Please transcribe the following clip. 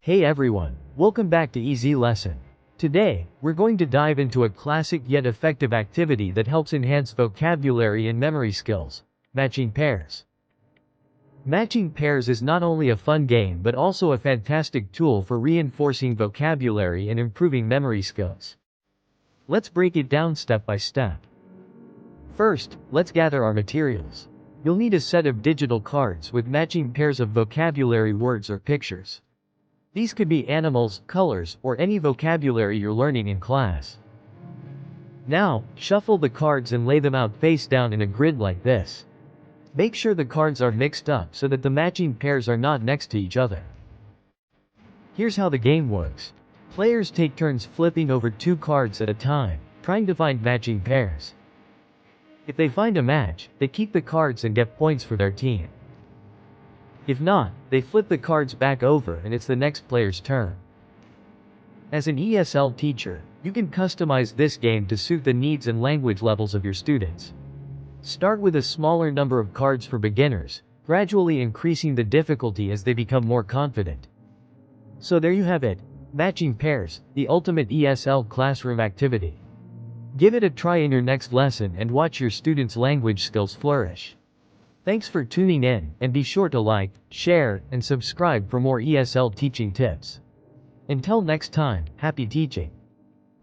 Hey everyone, welcome back to Easy Lesson. Today, we're going to dive into a classic yet effective activity that helps enhance vocabulary and memory skills, matching pairs. Matching pairs is not only a fun game but also a fantastic tool for reinforcing vocabulary and improving memory skills. Let's break it down step by step. First, let's gather our materials. You'll need a set of digital cards with matching pairs of vocabulary words or pictures. These could be animals, colors, or any vocabulary you're learning in class. Now, shuffle the cards and lay them out face down in a grid like this. Make sure the cards are mixed up so that the matching pairs are not next to each other. Here's how the game works. Players take turns flipping over two cards at a time, trying to find matching pairs. If they find a match, they keep the cards and get points for their team. If not, they flip the cards back over and it's the next player's turn. As an ESL teacher, you can customize this game to suit the needs and language levels of your students. Start with a smaller number of cards for beginners, gradually increasing the difficulty as they become more confident. So there you have it, matching pairs, the ultimate ESL classroom activity. Give it a try in your next lesson and watch your students' language skills flourish. Thanks for tuning in, and be sure to like, share, and subscribe for more ESL teaching tips. Until next time, happy teaching!